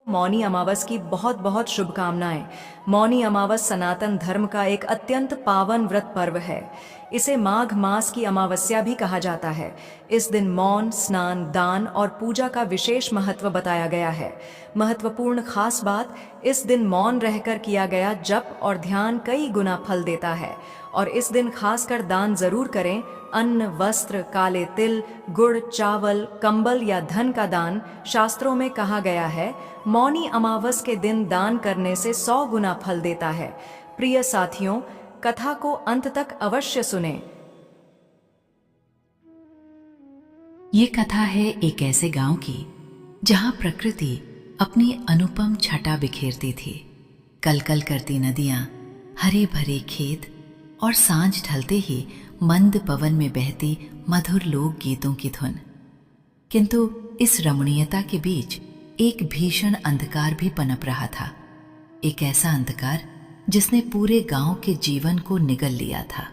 मौनी अमावस की बहुत बहुत शुभकामनाएं। मौनी अमावस सनातन धर्म का एक अत्यंत पावन व्रत पर्व है। इसे माघ मास की अमावस्या भी कहा जाता है। इस दिन मौन, स्नान, दान और पूजा का विशेष महत्व बताया गया है। महत्वपूर्ण खास बात, इस दिन मौन रहकर किया गया जप और ध्यान कई गुना फल देता है। और इस दिन खासकर दान जरूर करें। अन्न, वस्त्र, काले तिल, गुड़, चावल, कंबल या धन का दान शास्त्रों में कहा गया है। मौनी अमावस के दिन दान करने से 100 गुना फल देता है। प्रिय साथियों, कथा को अंत तक अवश्य सुनें। ये कथा है एक ऐसे गांव की जहां प्रकृति अपनी अनुपम छटा बिखेरती थी। कलकल करती नदियां, हरे भरे खेत और सांझ ढलते ही मंद पवन में बहती मधुर लोक गीतों की धुन। किंतु इस रमणीयता के बीच एक भीषण अंधकार भी पनप रहा था। एक ऐसा अंधकार जिसने पूरे गांव के जीवन को निगल लिया था।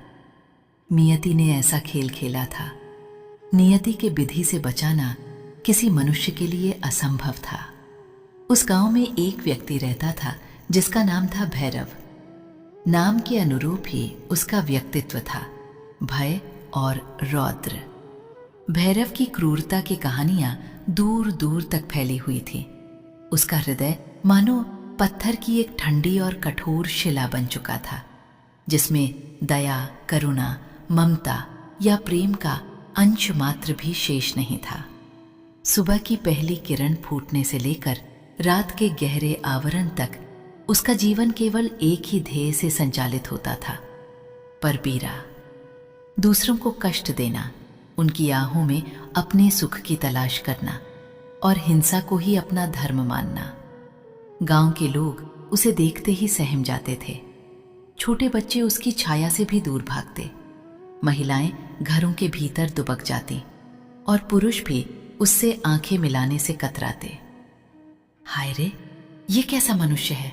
नियति ने ऐसा खेल खेला था। नियति के विधि से बचाना किसी मनुष्य के लिए असंभव था। उस गांव में एक व्यक्ति रहता था जिसका नाम था भैरव। नाम के अनुरूप ही उसका व्यक्तित्व था, भय और रौद्र। भैरव की क्रूरता की कहानियां दूर दूर तक फैली हुई थी। उसका हृदय मानो पत्थर की एक ठंडी और कठोर शिला बन चुका था, जिसमें दया, करुणा, ममता या प्रेम का अंश मात्र भी शेष नहीं था। सुबह की पहली किरण फूटने से लेकर रात के गहरे आवरण तक उसका जीवन केवल एक ही ध्येय से संचालित होता था, परपीड़ा। दूसरों को कष्ट देना, उनकी आहों में अपने सुख की तलाश करना और हिंसा को ही अपना धर्म मानना। गांव के लोग उसे देखते ही सहम जाते थे। छोटे बच्चे उसकी छाया से भी दूर भागते, महिलाएं घरों के भीतर दुबक जाती और पुरुष भी उससे आंखें मिलाने से कतराते। हाय रे, ये कैसा मनुष्य है,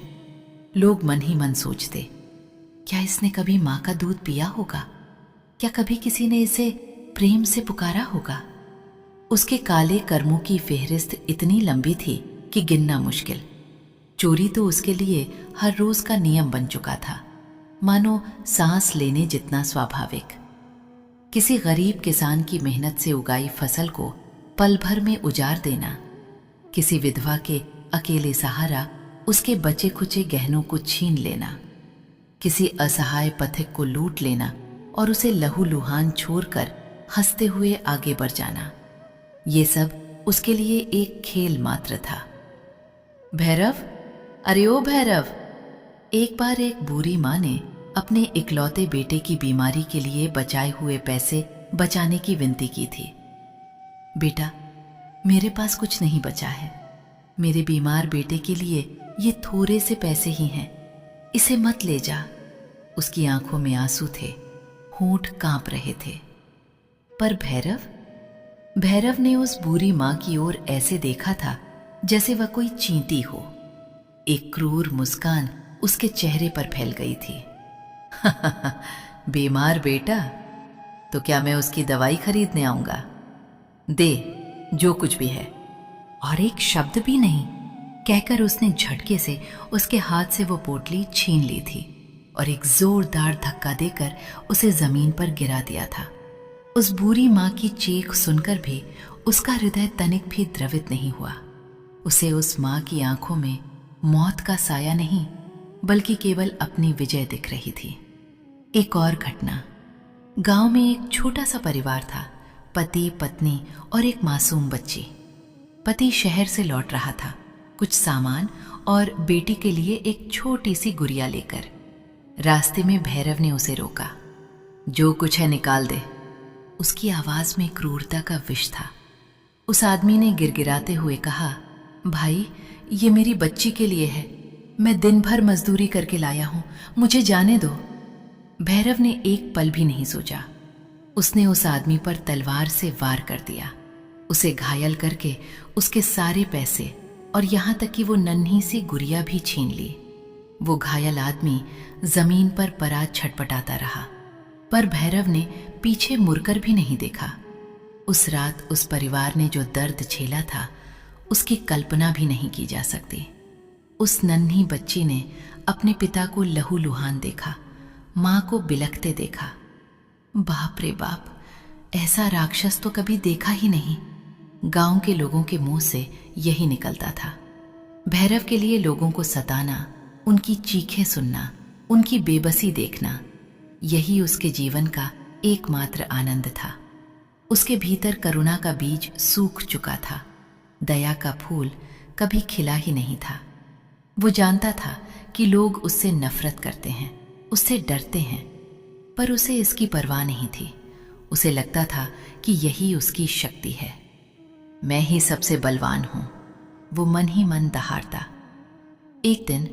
लोग मन ही मन सोचते। क्या इसने कभी मां का दूध पिया होगा? क्या कभी किसी ने इसे प्रेम से पुकारा होगा? उसके काले कर्मों की फेहरिस्त इतनी लंबी थी कि गिनना मुश्किल। चोरी तो उसके लिए हर रोज का नियम बन चुका था, मानो सांस लेने जितना स्वाभाविक। किसी गरीब किसान की मेहनत से उगाई फसल को पल भर में उजाड़ देना, किसी विधवा के अकेले सहारा उसके बचे खुचे गहनों को छीन लेना, किसी असहाय पथिक को लूट लेना और उसे लहूलुहान छोड़कर हंसते हुए आगे बढ़ जाना, ये सब उसके लिए एक खेल मात्र था। भैरव, अरे ओ भैरव! एक बार एक बूढ़ी माँ ने अपने इकलौते बेटे की बीमारी के लिए बचाए हुए पैसे बचाने की विनती की थी। बेटा, मेरे पास कुछ नहीं बचा है। मेरे बीमार बेटे के लिए ये थोड़े से पैसे ही हैं, इसे मत ले जा। उसकी आंखों में आंसू थे, होंठ कांप रहे थे। पर भैरव ने उस बूढ़ी मां की ओर ऐसे देखा था जैसे वह कोई चींटी हो। एक क्रूर मुस्कान उसके चेहरे पर फैल गई थी। बीमार बेटा, तो क्या मैं उसकी दवाई खरीदने आऊंगा? दे जो कुछ भी है। और एक शब्द भी नहीं कहकर उसने झटके से उसके हाथ से वो पोटली छीन ली थी और एक जोरदार धक्का देकर उसे जमीन पर गिरा दिया था। उस बूढ़ी मां की चीख सुनकर भी उसका हृदय तनिक भी द्रवित नहीं हुआ। उसे उस मां की आंखों में मौत का साया नहीं, बल्कि केवल अपनी विजय दिख रही थी। एक और घटना। गांव में एक छोटा सा परिवार था, पति, पत्नी और एक मासूम बच्ची। पति शहर से लौट रहा था, कुछ सामान और बेटी के लिए एक छोटी सी गुड़िया लेकर। रास्ते में भैरव ने उसे रोका। जो कुछ है निकाल दे। उसकी आवाज में क्रूरता का विष था। उस आदमी ने गिड़गिड़ाते हुए कहा, भाई, ये मेरी बच्ची के लिए है। मैं दिन भर मजदूरी करके लाया हूं, मुझे जाने दो। भैरव ने एक पल भी नहीं सोचा। उसने उस आदमी पर तलवार से वार कर दिया, उसे घायल करके उसके सारे पैसे और यहां तक कि वो नन्ही सी गुड़िया भी छीन ली। वो घायल आदमी जमीन पर पड़ा छटपटाता रहा, पर भैरव ने पीछे मुड़कर भी नहीं देखा। उस रात उस परिवार ने जो दर्द झेला था, उसकी कल्पना भी नहीं की जा सकती। उस नन्ही बच्ची ने अपने पिता को लहूलुहान देखा, माँ को बिलखते देखा। बाप रे बाप, ऐसा राक्षस तो कभी देखा ही नहीं। गांव के लोगों के मुंह से यही निकलता था। भैरव के लिए लोगों को सताना, उनकी चीखें सुनना, उनकी बेबसी देखना, यही उसके जीवन का एकमात्र आनंद था। उसके भीतर करुणा का बीज सूख चुका था, दया का फूल कभी खिला ही नहीं था। वो जानता था कि लोग उससे नफरत करते हैं, उससे डरते हैं, पर उसे इसकी परवाह नहीं थी। उसे लगता था कि यही उसकी शक्ति है। मैं ही सबसे बलवान हूं, वो मन ही मन दहाड़ता। एक दिन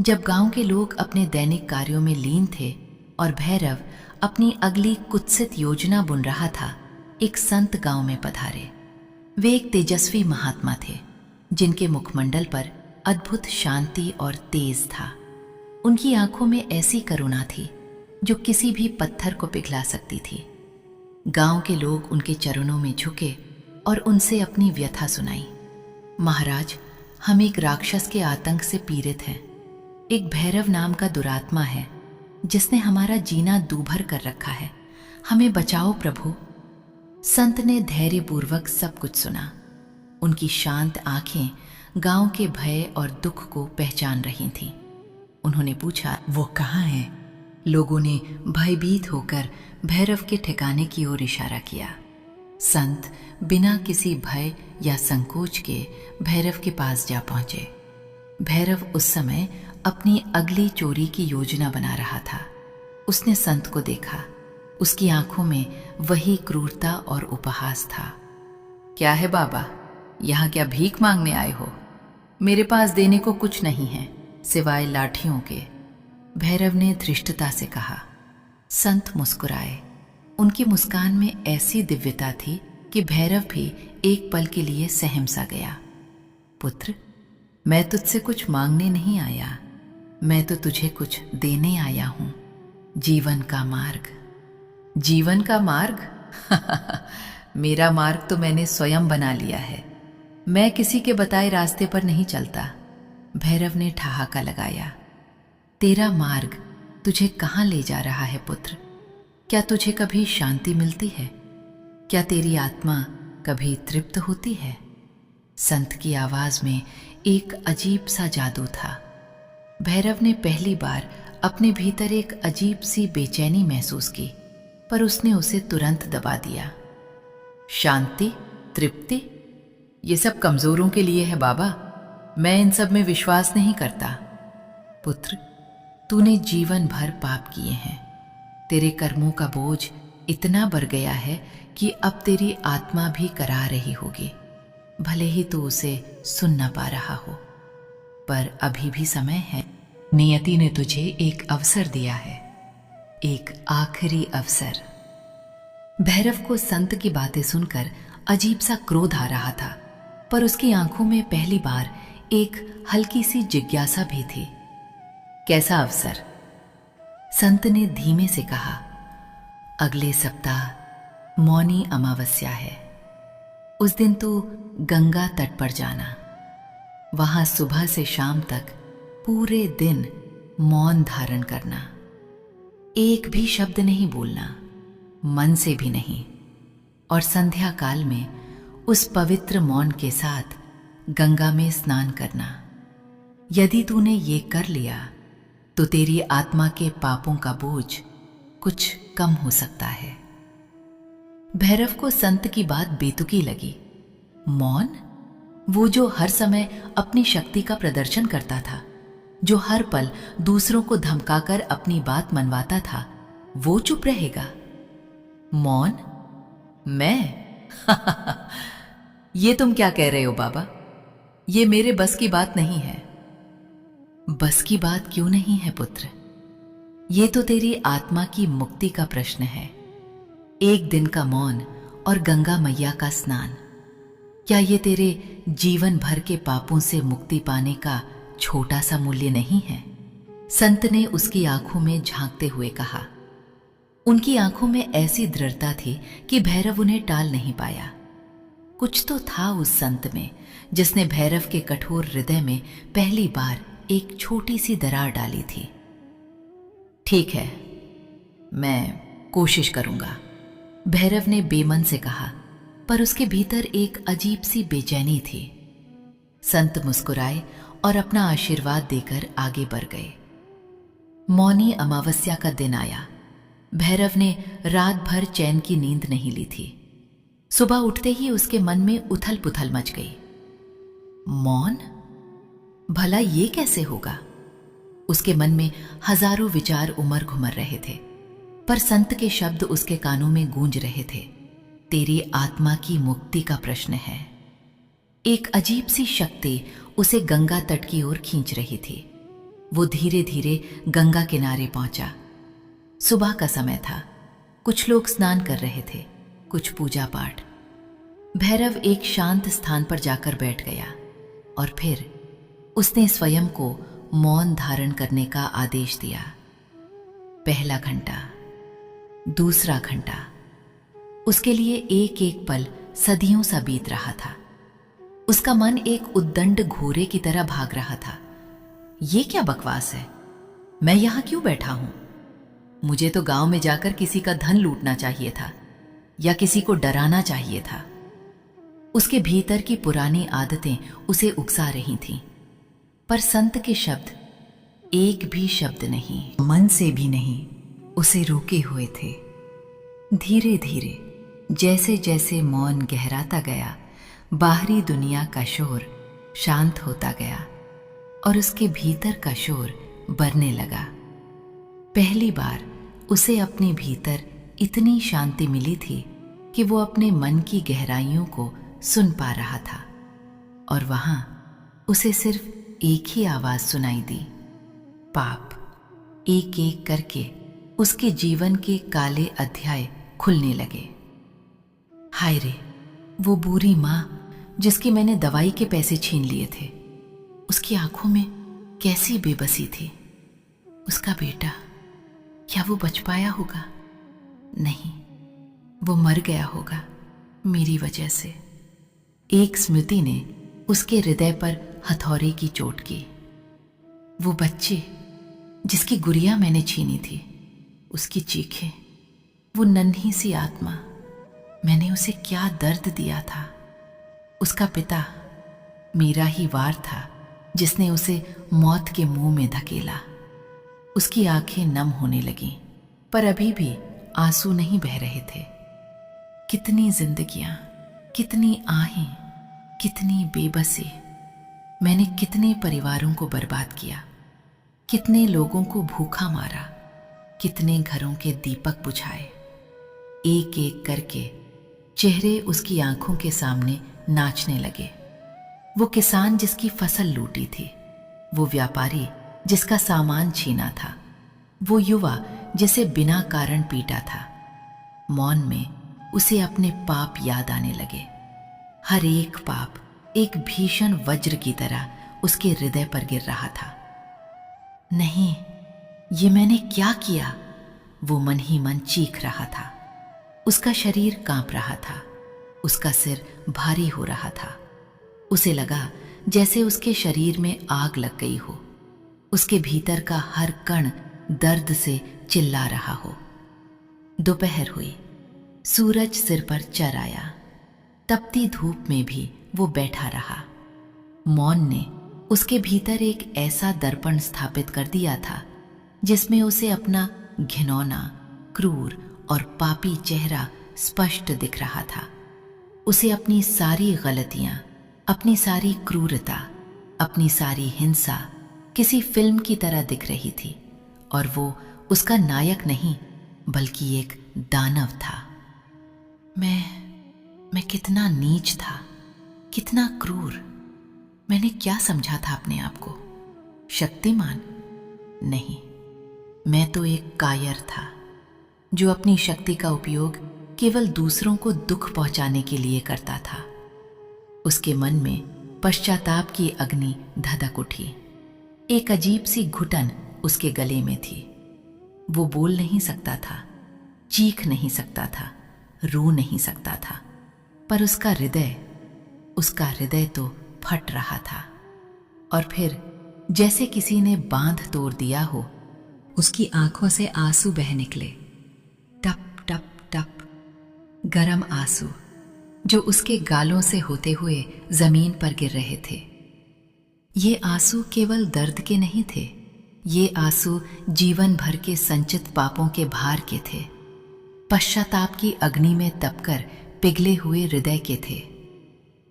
जब गांव के लोग अपने दैनिक कार्यों में लीन थे और भैरव अपनी अगली कुत्सित योजना बुन रहा था, एक संत गांव में पधारे। वे एक तेजस्वी महात्मा थे, जिनके मुखमंडल पर अद्भुत शांति और तेज था। उनकी आंखों में ऐसी करुणा थी जो किसी भी पत्थर को पिघला सकती थी। गांव के लोग उनके चरणों में झुके और उनसे अपनी व्यथा सुनाई। महाराज, हम एक राक्षस के आतंक से पीड़ित हैं। एक भैरव नाम का दुरात्मा है जिसने हमारा जीना दूभर कर रखा है। हमें बचाओ प्रभु। संत ने धैर्यपूर्वक सब कुछ सुना। उनकी शांत आंखें गांव के भय और दुख को पहचान रही थीं। उन्होंने पूछा, वो कहाँ है? लोगों ने भयभीत होकर भैरव के ठिकाने की ओर इशारा किया। संत बिना किसी भय या संकोच के भैरव के पास जा पहुंचे। भैरव उस समय अपनी अगली चोरी की योजना बना रहा था। उसने संत को देखा। उसकी आंखों में वही क्रूरता और उपहास था। क्या है बाबा, यहाँ क्या भीख मांगने आए हो? मेरे पास देने को कुछ नहीं है सिवाय लाठियों के, भैरव ने धृष्टता से कहा। संत मुस्कुराए। उनकी मुस्कान में ऐसी दिव्यता थी कि भैरव भी एक पल के लिए सहम सा गया। पुत्र, मैं तुझसे कुछ मांगने नहीं आया, मैं तो तुझे कुछ देने आया हूं। जीवन का मार्ग। जीवन का मार्ग? मेरा मार्ग तो मैंने स्वयं बना लिया है। मैं किसी के बताए रास्ते पर नहीं चलता। भैरव ने ठहाका लगाया। तेरा मार्ग तुझे कहाँ ले जा रहा है पुत्र? क्या तुझे कभी शांति मिलती है? क्या तेरी आत्मा कभी तृप्त होती है? संत की आवाज में एक अजीब सा जादू था। भैरव ने पहली बार अपने भीतर एक अजीब सी बेचैनी महसूस की, पर उसने उसे तुरंत दबा दिया। शांति, तृप्ति, ये सब कमजोरों के लिए है बाबा। मैं इन सब में विश्वास नहीं करता। पुत्र, तूने जीवन भर पाप किए हैं। तेरे कर्मों का बोझ इतना बढ़ गया है कि अब तेरी आत्मा भी करा रही होगी, भले ही तू उसे सुन न पा रहा हो। पर अभी भी समय है। नियति ने तुझे एक अवसर दिया है, एक आखिरी अवसर। भैरव को संत की बातें सुनकर अजीब सा क्रोध आ रहा था, पर उसकी आंखों में पहली बार एक हल्की सी जिज्ञासा भी थी। कैसा अवसर? संत ने धीमे से कहा। अगले सप्ताह मौनी अमावस्या है। उस दिन तू गंगा तट पर जाना। वहां सुबह से शाम तक पूरे दिन मौन धारण करना। एक भी शब्द नहीं बोलना, मन से भी नहीं। और संध्या काल में उस पवित्र मौन के साथ गंगा में स्नान करना। यदि तूने ये कर लिया तो तेरी आत्मा के पापों का बोझ कुछ कम हो सकता है। भैरव को संत की बात बेतुकी लगी। मौन? वो जो हर समय अपनी शक्ति का प्रदर्शन करता था, जो हर पल दूसरों को धमकाकर अपनी बात मनवाता था, वो चुप रहेगा? मौन? मैं? ये तुम क्या कह रहे हो बाबा? ये मेरे बस की बात नहीं है। बस की बात क्यों नहीं है पुत्र? ये तो तेरी आत्मा की मुक्ति का प्रश्न है। एक दिन का मौन और गंगा मैया का स्नान, क्या ये तेरे जीवन भर के पापों से मुक्ति पाने का छोटा सा मूल्य नहीं है? संत ने उसकी आंखों में झांकते हुए कहा। उनकी आंखों में ऐसी दृढ़ता थी कि भैरव उन्हें टाल नहीं पाया। कुछ तो था उस संत में जिसने भैरव के कठोर हृदय में पहली बार एक छोटी सी दरार डाली थी। ठीक है, मैं कोशिश करूंगा, भैरव ने बेमन से कहा, पर उसके भीतर एक अजीब सी बेचैनी थी। संत मुस्कुराए और अपना आशीर्वाद देकर आगे बढ़ गए। मौनी अमावस्या का दिन आया। भैरव ने रात भर चैन की नींद नहीं ली थी। सुबह उठते ही उसके मन में उथल पुथल मच गई। मौन? भला ये कैसे होगा? उसके मन में हजारों विचार उमड़ घुमर रहे थे, पर संत के शब्द उसके कानों में गूंज रहे थे। तेरी आत्मा की मुक्ति का प्रश्न है। एक अजीब सी शक्ति उसे गंगा तट की ओर खींच रही थी। वो धीरे धीरे गंगा किनारे पहुंचा। सुबह का समय था। कुछ लोग स्नान कर रहे थे, कुछ पूजा पाठ। भैरव एक शांत स्थान पर जाकर बैठ गया और फिर उसने स्वयं को मौन धारण करने का आदेश दिया। पहला घंटा, दूसरा घंटा, उसके लिए एक एक पल सदियों सा बीत रहा था। उसका मन एक उद्दंड घोड़े की तरह भाग रहा था। ये क्या बकवास है? मैं यहां क्यों बैठा हूं? मुझे तो गांव में जाकर किसी का धन लूटना चाहिए था या किसी को डराना चाहिए था। उसके भीतर की पुरानी आदतें उसे उकसा रही थीं, पर संत के शब्द, एक भी शब्द नहीं, मन से भी नहीं, उसे रोके हुए थे। धीरे धीरे जैसे जैसे मौन गहराता गया, बाहरी दुनिया का शोर शांत होता गया और उसके भीतर का शोर बढ़ने लगा। पहली बार उसे अपने भीतर इतनी शांति मिली थी कि वो अपने मन की गहराइयों को सुन पा रहा था। और वहां उसे सिर्फ एक ही आवाज सुनाई दी, पाप। एक एक करके उसके जीवन के काले अध्याय खुलने लगे। हाय रे, वो बुरी मां जिसकी मैंने दवाई के पैसे छीन लिए थे, उसकी आंखों में कैसी बेबसी थी। उसका बेटा, क्या वो बच पाया होगा? नहीं, वो मर गया होगा मेरी वजह से। एक स्मृति ने उसके हृदय पर हथौड़े की चोट की। वो बच्चे जिसकी गुड़िया मैंने छीनी थी, उसकी चीखें, वो नन्ही सी आत्मा, मैंने उसे क्या दर्द दिया था। उसका पिता मेरा ही वार था जिसने उसे मौत के मुंह में धकेला। उसकी आंखें नम होने लगीं, पर अभी भी आंसू नहीं बह रहे थे। कितनी जिंदगियां, कितनी आहें, कितनी बेबसी। मैंने कितने परिवारों को बर्बाद किया, कितने लोगों को भूखा मारा, कितने घरों के दीपक बुझाए। एक एक करके चेहरे उसकी आंखों के सामने नाचने लगे। वो किसान जिसकी फसल लूटी थी, वो व्यापारी जिसका सामान छीना था, वो युवा जिसे बिना कारण पीटा था। मौन में उसे अपने पाप याद आने लगे। हर एक पाप एक भीषण वज्र की तरह उसके हृदय पर गिर रहा था। नहीं, ये मैंने क्या किया? वो मन ही मन चीख रहा था। उसका शरीर कांप रहा था, उसका सिर भारी हो रहा था। उसे लगा जैसे उसके शरीर में आग लग गई हो। उसके भीतर का हर कण दर्द से चिल्ला रहा हो। दोपहर हुई, सूरज सिर पर चढ़ आया। तपती धूप में भी वो बैठा रहा। मौन ने उसके भीतर एक ऐसा दर्पण स्थापित कर दिया था जिसमें उसे अपना घिनौना, क्रूर और पापी चेहरा स्पष्ट दिख रहा था। उसे अपनी सारी गलतियां, अपनी सारी क्रूरता, अपनी सारी हिंसा किसी फिल्म की तरह दिख रही थी, और वो उसका नायक नहीं बल्कि एक दानव था। मैं कितना नीच था, कितना क्रूर। मैंने क्या समझा था अपने आप को? शक्तिमान? नहीं, मैं तो एक कायर था जो अपनी शक्ति का उपयोग केवल दूसरों को दुख पहुंचाने के लिए करता था। उसके मन में पश्चाताप की अग्नि धधक उठी। एक अजीब सी घुटन उसके गले में थी। वो बोल नहीं सकता था, चीख नहीं सकता था, रो नहीं सकता था, पर उसका हृदय उसका हृदय तो फट रहा था। और फिर जैसे किसी ने बांध तोड़ दिया हो, उसकी आंखों से आंसू बह निकले, टप टप टप, गरम आंसू जो उसके गालों से होते हुए जमीन पर गिर रहे थे। ये आंसू केवल दर्द के नहीं थे, ये आंसू जीवन भर के संचित पापों के भार के थे, पश्चाताप की अग्नि में तपकर पिघले हुए हृदय के थे।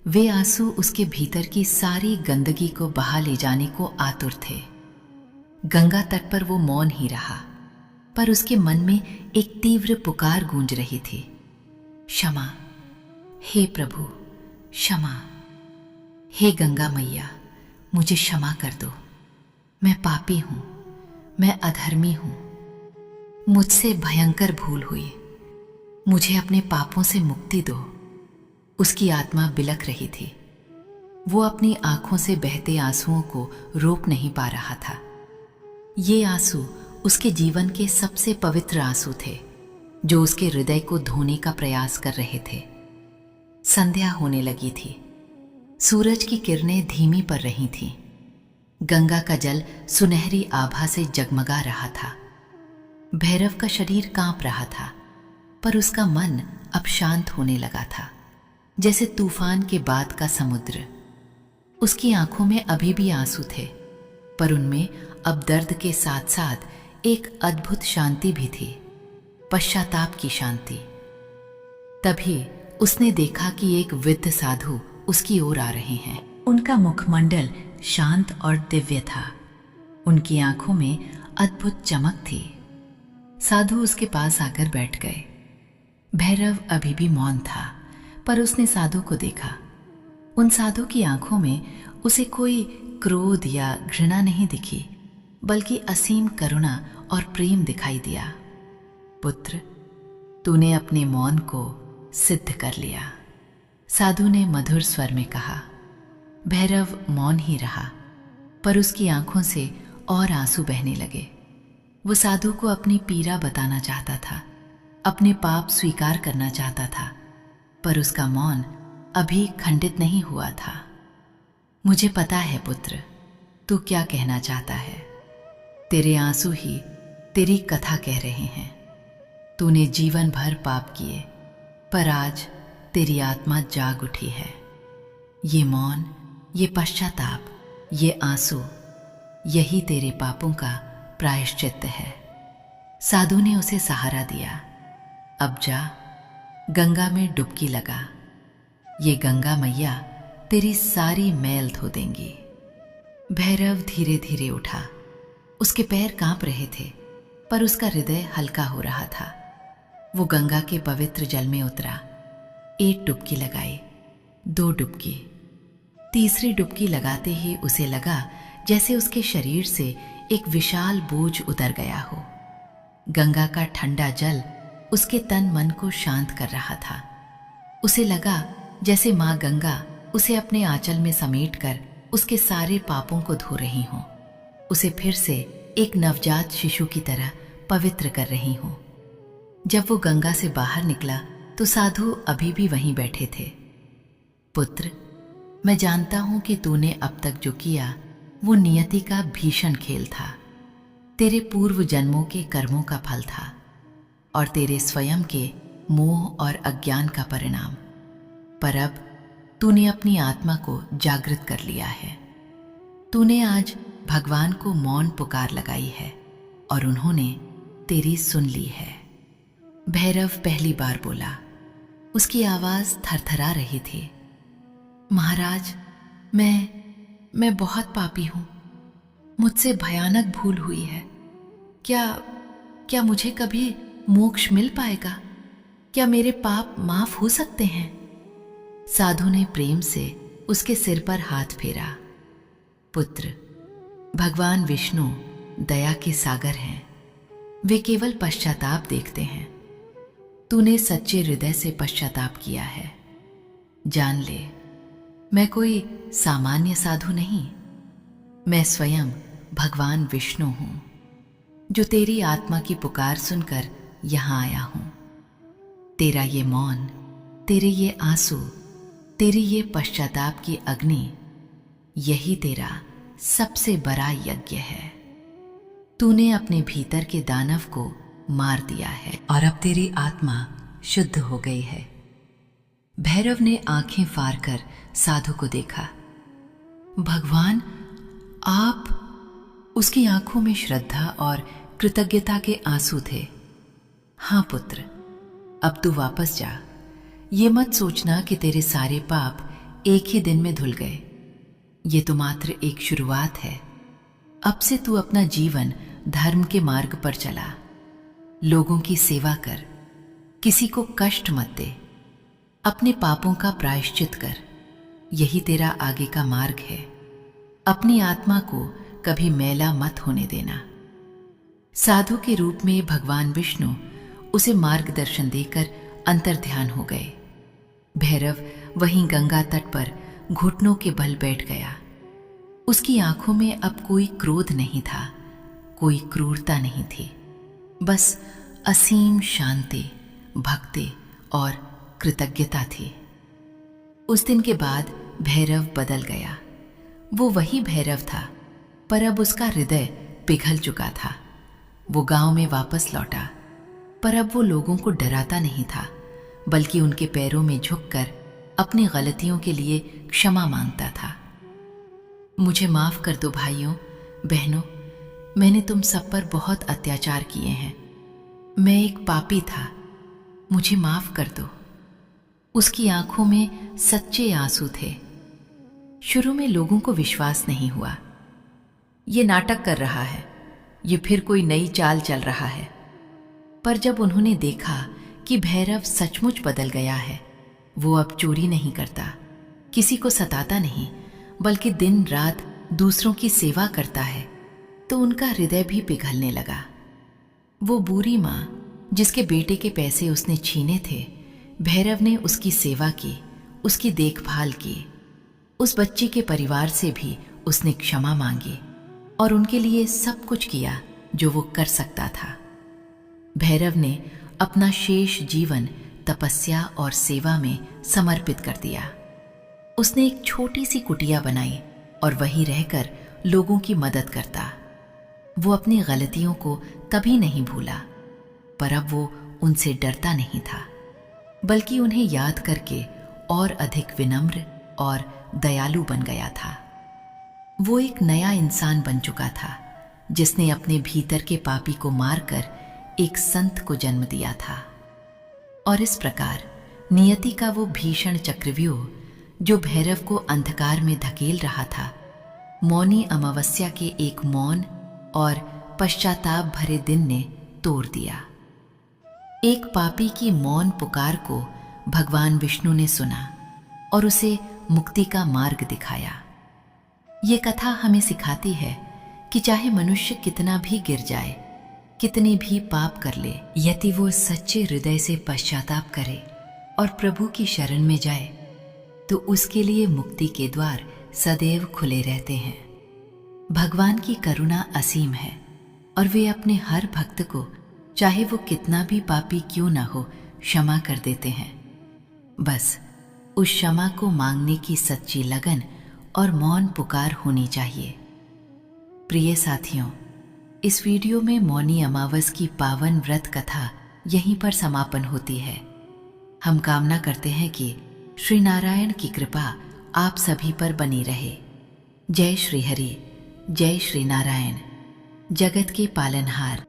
वे आंसू उसके भीतर की सारी गंदगी को बहा ले जाने को आतुर थे। गंगा तट पर वो मौन ही रहा, पर उसके मन में एक तीव्र पुकार गूंज रही थी, क्षमा, हे प्रभु, क्षमा। हे गंगा मैया, मुझे क्षमा कर दो। मैं पापी हूं, मैं अधर्मी हूं, मुझसे भयंकर भूल हुई, मुझे अपने पापों से मुक्ति दो। उसकी आत्मा बिलख रही थी। वो अपनी आंखों से बहते आंसुओं को रोक नहीं पा रहा था। ये आंसू उसके जीवन के सबसे पवित्र आंसू थे, जो उसके हृदय को धोने का प्रयास कर रहे थे। संध्या होने लगी थी। सूरज की किरणें धीमी पड़ रही थीं। गंगा का जल सुनहरी आभा से जगमगा रहा था। भैरव का शरीर कांप रहा था, पर उसका मन अब शांत होने लगा था, जैसे तूफान के बाद का समुद्र। उसकी आंखों में अभी भी आंसू थे, पर उनमें अब दर्द के साथ साथ एक अद्भुत शांति भी थी, पश्चाताप की शांति। तभी उसने देखा कि एक वृद्ध साधु उसकी ओर आ रहे हैं। उनका मुखमंडल शांत और दिव्य था। उनकी आंखों में अद्भुत चमक थी। साधु उसके पास आकर बैठ गए। भैरव अभी भी मौन था, पर उसने साधु को देखा। उन साधु की आंखों में उसे कोई क्रोध या घृणा नहीं दिखी, बल्कि असीम करुणा और प्रेम दिखाई दिया। पुत्र, तूने अपने मौन को सिद्ध कर लिया, साधु ने मधुर स्वर में कहा। भैरव मौन ही रहा, पर उसकी आंखों से और आंसू बहने लगे। वो साधु को अपनी पीड़ा बताना चाहता था, अपने पाप स्वीकार करना चाहता था, पर उसका मौन अभी खंडित नहीं हुआ था। मुझे पता है पुत्र, तू क्या कहना चाहता है। तेरे आंसू ही तेरी कथा कह रहे हैं। तूने जीवन भर पाप किए, पर आज तेरी आत्मा जाग उठी है। ये मौन, ये पश्चाताप, ये आंसू, यही तेरे पापों का प्रायश्चित्त है। साधु ने उसे सहारा दिया। अब जा, गंगा में डुबकी लगा। ये गंगा मैया तेरी सारी मैल धो देंगी। भैरव धीरे धीरे उठा। उसके पैर कांप रहे थे, पर उसका हृदय हल्का हो रहा था। वो गंगा के पवित्र जल में उतरा। एक डुबकी लगाई, 2 डुबकी, तीसरी डुबकी लगाते ही उसे लगा जैसे उसके शरीर से एक विशाल बोझ उतर गया हो। गंगा का ठंडा जल उसके तन मन को शांत कर रहा था। उसे लगा जैसे माँ गंगा उसे अपने आंचल में समेटकर उसके सारे पापों को धो रही हों, उसे फिर से एक नवजात शिशु की तरह पवित्र कर रही हों। जब वो गंगा से बाहर निकला तो साधु अभी भी वहीं बैठे थे। पुत्र, मैं जानता हूं कि तूने अब तक जो किया वो नियति का भीषण खेल था, तेरे पूर्व जन्मों के कर्मों का फल था और तेरे स्वयं के मोह और अज्ञान का परिणाम। पर अब तूने अपनी आत्मा को जागृत कर लिया है। तूने आज भगवान को मौन पुकार लगाई है और उन्होंने तेरी सुन ली है। भैरव पहली बार बोला। उसकी आवाज थरथरा रही थी। महाराज, मैं बहुत पापी हूं। मुझसे भयानक भूल हुई है। क्या मुझे कभी मोक्ष मिल पाएगा? क्या मेरे पाप माफ हो सकते हैं? साधु ने प्रेम से उसके सिर पर हाथ फेरा। पुत्र, भगवान विष्णु दया के सागर हैं। वे केवल पश्चाताप देखते हैं। तूने सच्चे हृदय से पश्चाताप किया है। जान ले, मैं कोई सामान्य साधु नहीं, मैं स्वयं भगवान विष्णु हूं, जो तेरी आत्मा की पुकार सुनकर यहां आया हूं। तेरा ये मौन, तेरे ये आंसू, तेरी ये पश्चाताप की अग्नि, यही तेरा सबसे बड़ा यज्ञ है। तूने अपने भीतर के दानव को मार दिया है और अब तेरी आत्मा शुद्ध हो गई है। भैरव ने आंखें फाड़ कर साधु को देखा। भगवान, आप? उसकी आंखों में श्रद्धा और कृतज्ञता के आंसू थे। हाँ पुत्र, अब तू वापस जा। ये मत सोचना कि तेरे सारे पाप एक ही दिन में धुल गए। ये तो मात्र एक शुरुआत है। अब से तू अपना जीवन धर्म के मार्ग पर चला। लोगों की सेवा कर, किसी को कष्ट मत दे, अपने पापों का प्रायश्चित कर। यही तेरा आगे का मार्ग है। अपनी आत्मा को कभी मैला मत होने देना। साधु के रूप में भगवान विष्णु उसे मार्गदर्शन देकर अंतर्ध्यान हो गए। भैरव वहीं गंगा तट पर घुटनों के बल बैठ गया। उसकी आंखों में अब कोई क्रोध नहीं था, कोई क्रूरता नहीं थी, बस असीम शांति, भक्ति और कृतज्ञता थी। उस दिन के बाद भैरव बदल गया। वो वही भैरव था, पर अब उसका हृदय पिघल चुका था। वो गांव में वापस लौटा, पर अब वो लोगों को डराता नहीं था, बल्कि उनके पैरों में झुककर अपनी गलतियों के लिए क्षमा मांगता था। मुझे माफ कर दो भाइयों, बहनों, मैंने तुम सब पर बहुत अत्याचार किए हैं। मैं एक पापी था, मुझे माफ कर दो। उसकी आंखों में सच्चे आंसू थे। शुरू में लोगों को विश्वास नहीं हुआ। ये नाटक कर रहा है, ये फिर कोई नई चाल चल रहा है। पर जब उन्होंने देखा कि भैरव सचमुच बदल गया है, वो अब चोरी नहीं करता, किसी को सताता नहीं, बल्कि दिन रात दूसरों की सेवा करता है, तो उनका हृदय भी पिघलने लगा। वो बूढ़ी माँ जिसके बेटे के पैसे उसने छीने थे, भैरव ने उसकी सेवा की, उसकी देखभाल की। उस बच्चे के परिवार से भी उसने क्षमा मांगी और उनके लिए सब कुछ किया जो वो कर सकता था। भैरव ने अपना शेष जीवन तपस्या और सेवा में समर्पित कर दिया। उसने एक छोटी सी कुटिया बनाई और वहीं रहकर लोगों की मदद करता। वो अपनी गलतियों को कभी नहीं भूला, पर अब वो उनसे डरता नहीं था, बल्कि उन्हें याद करके और अधिक विनम्र और दयालु बन गया था। वो एक नया इंसान बन चुका था, जिसने अपने भीतर के पापी को मारकर एक संत को जन्म दिया था। और इस प्रकार नियति का वो भीषण चक्रव्यूह जो भैरव को अंधकार में धकेल रहा था, मौनी अमावस्या के एक मौन और पश्चाताप भरे दिन ने तोड़ दिया। एक पापी की मौन पुकार को भगवान विष्णु ने सुना और उसे मुक्ति का मार्ग दिखाया। ये कथा हमें सिखाती है कि चाहे मनुष्य कितना भी गिर जाए, कितने भी पाप कर ले, यदि वो सच्चे हृदय से पश्चाताप करे और प्रभु की शरण में जाए, तो उसके लिए मुक्ति के द्वार सदैव खुले रहते हैं। भगवान की करुणा असीम है और वे अपने हर भक्त को, चाहे वो कितना भी पापी क्यों ना हो, क्षमा कर देते हैं। बस उस क्षमा को मांगने की सच्ची लगन और मौन पुकार होनी चाहिए। प्रिय साथियों, इस वीडियो में मौनी अमावस की पावन व्रत कथा यहीं पर समापन होती है। हम कामना करते हैं कि श्री नारायण की कृपा आप सभी पर बनी रहे। जय श्री हरि, जय श्री नारायण, जगत के पालनहार।